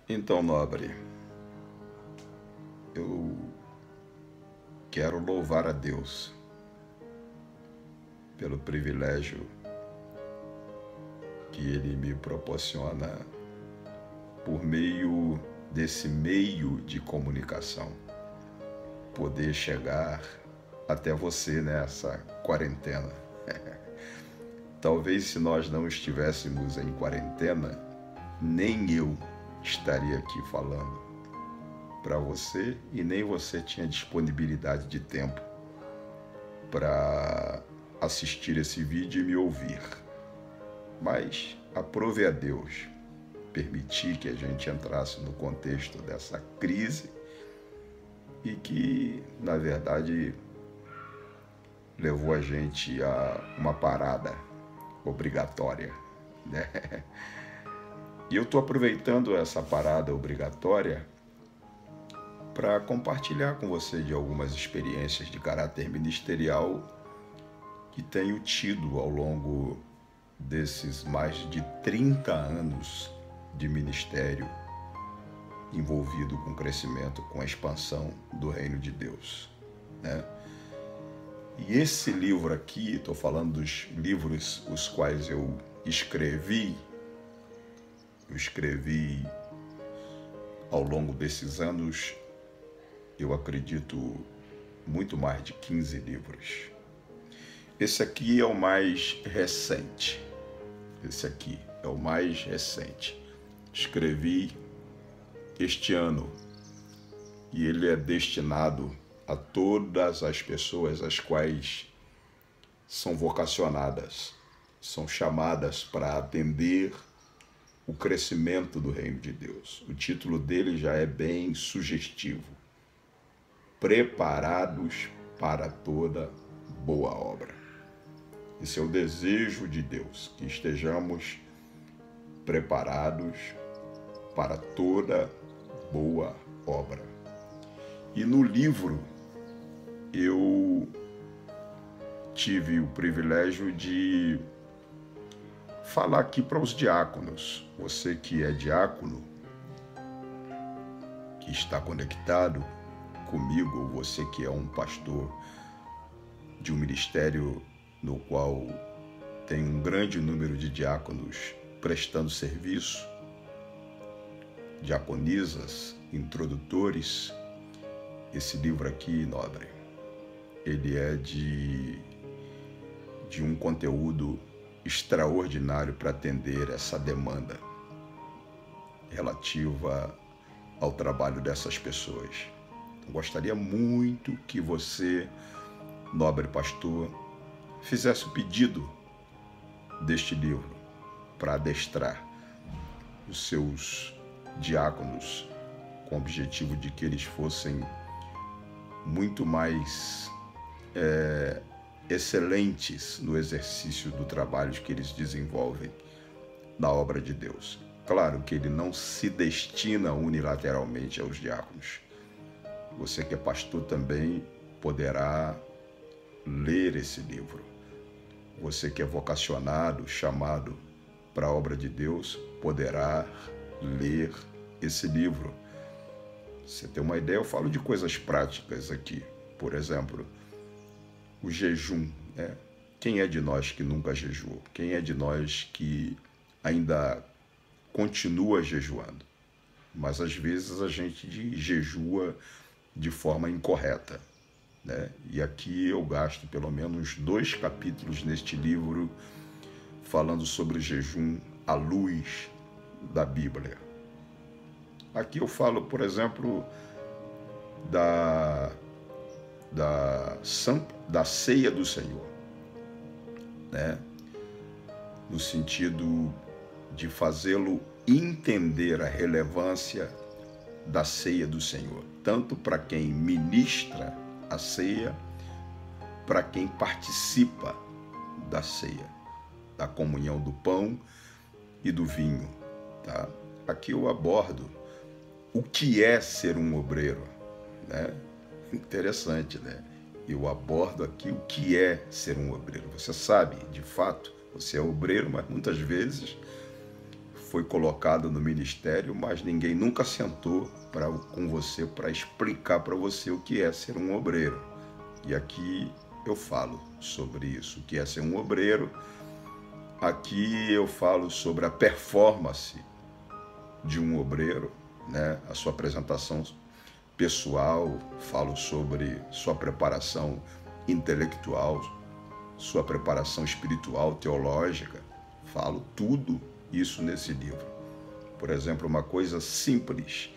Então, nobre, eu quero louvar a Deus pelo privilégio que Ele me proporciona por meio desse meio de comunicação, poder chegar até você nessa quarentena. Talvez se nós não estivéssemos em quarentena, nem eu estaria aqui falando para você e nem você tinha disponibilidade de tempo para assistir esse vídeo e me ouvir. Mas aprove a Deus permitir que a gente entrasse no contexto dessa crise e que, na verdade, levou a gente a uma parada obrigatória, né? E eu estou aproveitando essa parada obrigatória para compartilhar com você de algumas experiências de caráter ministerial que tenho tido ao longo desses mais de 30 anos de ministério envolvido com o crescimento, com a expansão do reino de Deus, né? E esse livro aqui, estou falando dos livros os quais eu escrevi ao longo desses anos, eu acredito, muito mais de 15 livros. Esse aqui é o mais recente. Escrevi este ano e ele é destinado a todas as pessoas as quais são vocacionadas, são chamadas para atender o crescimento do reino de Deus. O título dele já é bem sugestivo: Preparados para toda boa obra. Esse é o desejo de Deus, que estejamos preparados para toda boa obra. E no livro eu tive o privilégio de falar aqui para os diáconos. Você que é diácono, que está conectado comigo, ou você que é um pastor de um ministério no qual tem um grande número de diáconos prestando serviço, diaconisas, introdutores, esse livro aqui, nobre, ele é de um conteúdo extraordinário para atender essa demanda relativa ao trabalho dessas pessoas. Eu gostaria muito que você, nobre pastor, fizesse o pedido deste livro para adestrar os seus diáconos com o objetivo de que eles fossem muito mais excelentes no exercício do trabalho que eles desenvolvem na obra de Deus. Claro que ele não se destina unilateralmente aos diáconos. Você que é pastor também poderá ler esse livro. Você que é vocacionado, chamado para a obra de Deus, poderá ler esse livro. Você tem uma ideia? Eu falo de coisas práticas aqui. Por exemplo, o jejum, né? Quem é de nós que nunca jejuou? Quem é de nós que ainda continua jejuando? Mas às vezes a gente jejua de forma incorreta, né? E aqui eu gasto pelo menos 2 capítulos neste livro falando sobre o jejum à luz da Bíblia. Aqui eu falo, por exemplo, da ceia do Senhor, né? No sentido de fazê-lo entender a relevância da ceia do Senhor, tanto para quem ministra a ceia, para quem participa da ceia, da comunhão do pão e do vinho, tá? Aqui eu abordo o que é ser um obreiro, né? Interessante, né? Eu abordo aqui o que é ser um obreiro. Você sabe, de fato, você é obreiro, mas muitas vezes foi colocado no ministério, mas ninguém nunca sentou com você para explicar para você o que é ser um obreiro. E aqui eu falo sobre isso, o que é ser um obreiro. Aqui eu falo sobre a performance de um obreiro, né? A sua apresentação pessoal, falo sobre sua preparação intelectual, sua preparação espiritual, teológica, falo tudo isso nesse livro. Por exemplo, uma coisa simples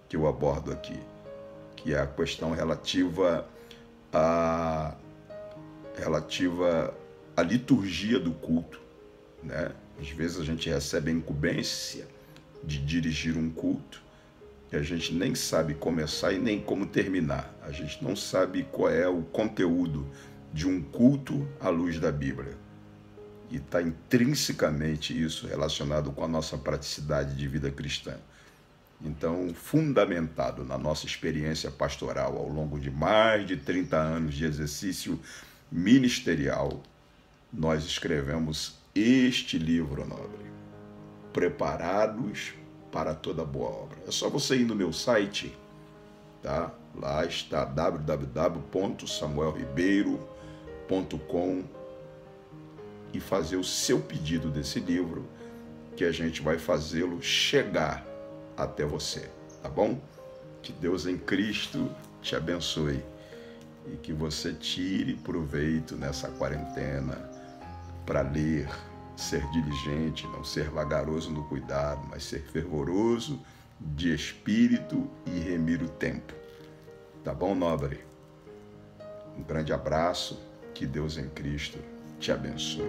que eu abordo aqui, que é a questão relativa à liturgia do culto, né? Às vezes a gente recebe a incumbência de dirigir um culto e a gente nem sabe começar e nem como terminar. A gente não sabe qual é o conteúdo de um culto à luz da Bíblia. E está intrinsecamente isso relacionado com a nossa praticidade de vida cristã. Então, fundamentado na nossa experiência pastoral ao longo de mais de 30 anos de exercício ministerial, nós escrevemos este livro nobre, Preparados para toda boa obra. É só você ir no meu site, tá? Lá está www.samuelribeiro.com e fazer o seu pedido desse livro, que a gente vai fazê-lo chegar até você, tá bom? Que Deus em Cristo te abençoe e que você tire proveito nessa quarentena para ler, ser diligente, não ser vagaroso no cuidado, mas ser fervoroso de espírito e remir o tempo. Tá bom, nobre? Um grande abraço, que Deus em Cristo te abençoe.